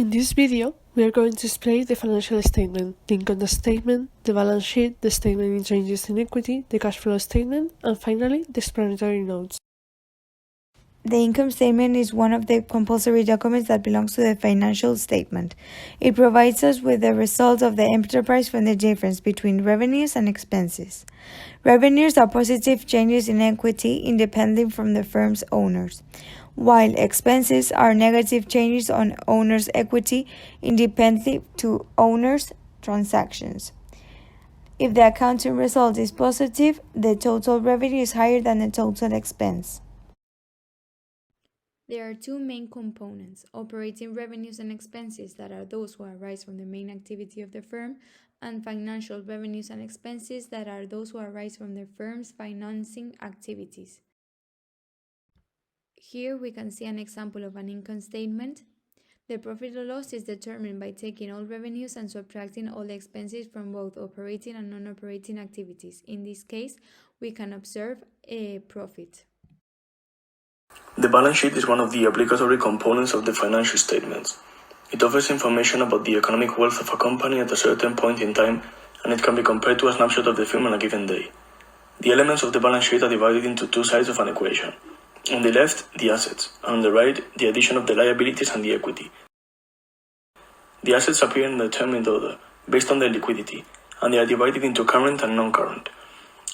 In this video, we are going to explain the financial statement, the income statement, the balance sheet, the statement in changes in equity, the cash flow statement, and finally, the explanatory notes. The income statement is one of the compulsory documents that belongs to the financial statement. It provides us with the results of the enterprise from the difference between revenues and expenses. Revenues are positive changes in equity independent from the firm's owners, while expenses are negative changes on owners' equity independent to owners' transactions. If the accounting result is positive, the total revenue is higher than the total expense. There are two main components: operating revenues and expenses, that are those who arise from the main activity of the firm, and financial revenues and expenses, that are those who arise from the firm's financing activities. Here we can see an example of an income statement. The profit or loss is determined by taking all revenues and subtracting all expenses from both operating and non-operating activities. In this case, we can observe a profit. The balance sheet is one of the obligatory components of the financial statements. It offers information about the economic wealth of a company at a certain point in time, and it can be compared to a snapshot of the firm on a given day. The elements of the balance sheet are divided into two sides of an equation. On the left, the assets, and on the right, the addition of the liabilities and the equity. The assets appear in the determined order, based on their liquidity, and they are divided into current and non-current.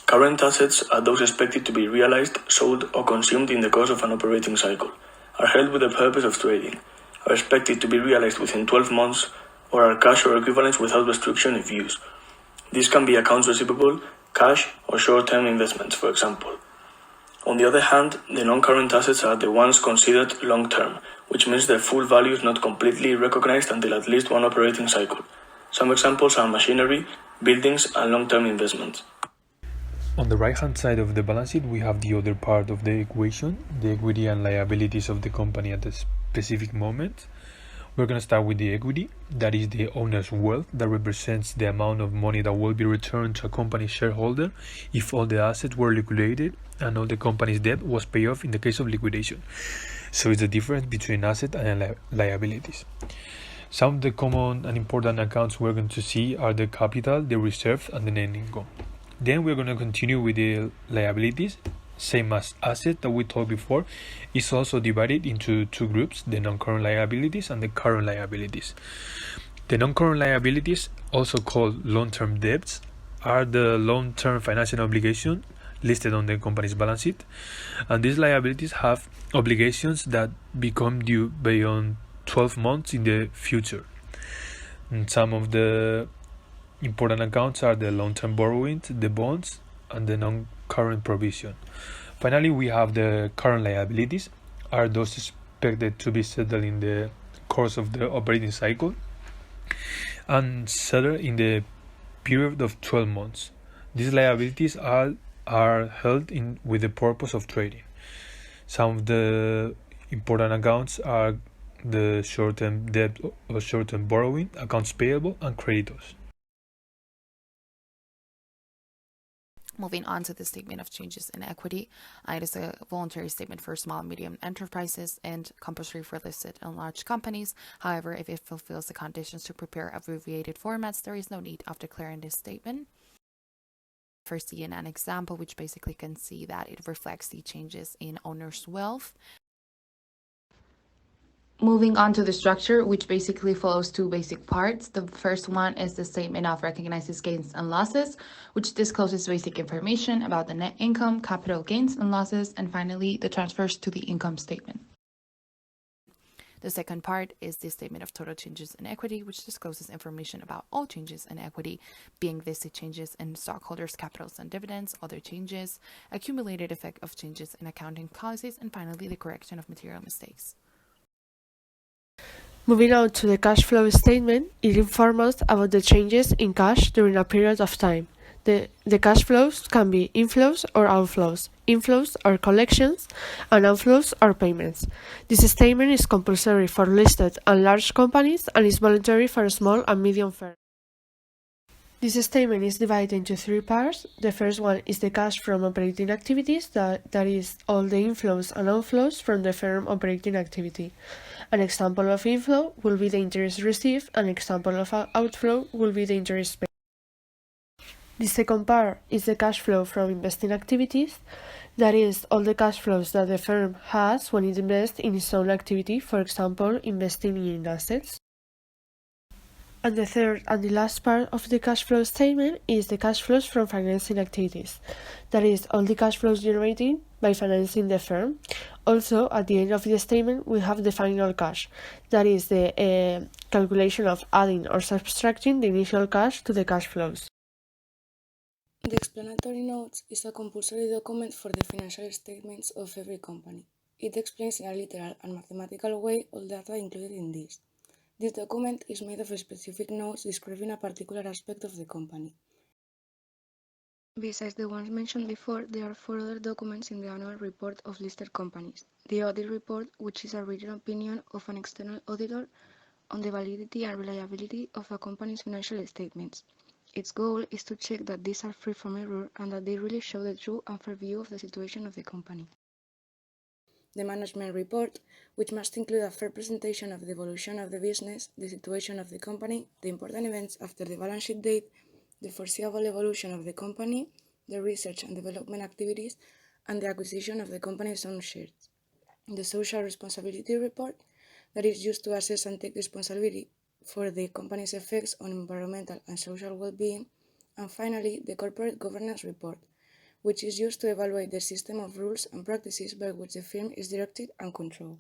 Current assets are those expected to be realized, sold, or consumed in the course of an operating cycle, are held with the purpose of trading, are expected to be realized within 12 months, or are cash or equivalents without restriction if used. These can be accounts receivable, cash, or short-term investments, for example. On the other hand, the non-current assets are the ones considered long-term, which means their full value is not completely recognized until at least one operating cycle. Some examples are machinery, buildings, and long-term investments. On the right-hand side of the balance sheet, we have the other part of the equation, the equity and liabilities of the company at a specific moment. We're going to start with the equity, that is the owner's wealth, that represents the amount of money that will be returned to a company shareholder if all the assets were liquidated and all the company's debt was paid off in the case of liquidation. So it's the difference between assets and liabilities. Some of the common and important accounts we're going to see are the capital, the reserve, and the net income. Then we're going to continue with the liabilities. Same as asset that we talked before, is also divided into two groups, the non-current liabilities and the current liabilities. The non-current liabilities, also called long-term debts, are the long-term financial obligation listed on the company's balance sheet, and these liabilities have obligations that become due beyond 12 months in the future. And some of the important accounts are the long-term borrowings, the bonds, and the non-current provision. Finally, we have the current liabilities, are those expected to be settled in the course of the operating cycle and settled in the period of 12 months. These liabilities are held in with the purpose of trading. Some of the important accounts are the short-term debt or short-term borrowing, accounts payable, and creditors. Moving on to the statement of changes in equity, it is a voluntary statement for small and medium enterprises and compulsory for listed and large companies. However, if it fulfills the conditions to prepare abbreviated formats, there is no need of declaring this statement. First, see in an example, which basically can see that it reflects the changes in owner's wealth. Moving on to the structure, which basically follows two basic parts. The first one is the statement of recognized gains and losses, which discloses basic information about the net income, capital gains and losses, and finally the transfers to the income statement. The second part is the statement of total changes in equity, which discloses information about all changes in equity, being this the changes in stockholders' capitals and dividends, other changes, accumulated effect of changes in accounting policies, and finally the correction of material mistakes. Moving on to the cash flow statement, it informs us about the changes in cash during a period of time. The cash flows can be inflows or outflows. Inflows are collections and outflows are payments. This statement is compulsory for listed and large companies and is voluntary for small and medium firms. This statement is divided into three parts. The first one is the cash from operating activities, that is all the inflows and outflows from the firm operating activity. An example of inflow will be the interest received, an example of outflow will be the interest paid. The second part is the cash flow from investing activities, that is, all the cash flows that the firm has when it invests in its own activity, for example, investing in assets. And the third and the last part of the cash flow statement is the cash flows from financing activities, that is, all the cash flows generated by financing the firm. Also, at the end of the statement, we have the final cash, that is the calculation of adding or subtracting the initial cash to the cash flows. The explanatory notes is a compulsory document for the financial statements of every company. It explains in a literal and mathematical way all data included in this. This document is made of specific notes describing a particular aspect of the company. Besides the ones mentioned before, there are 4 other documents in the annual report of listed companies. The audit report, which is a written opinion of an external auditor on the validity and reliability of a company's financial statements. Its goal is to check that these are free from error and that they really show the true and fair view of the situation of the company. The management report, which must include a fair presentation of the evolution of the business, the situation of the company, the important events after the balance sheet date, the foreseeable evolution of the company, the research and development activities, and the acquisition of the company's own shares. The social responsibility report, that is used to assess and take responsibility for the company's effects on environmental and social well-being, and finally, the corporate governance report, which is used to evaluate the system of rules and practices by which the firm is directed and controlled.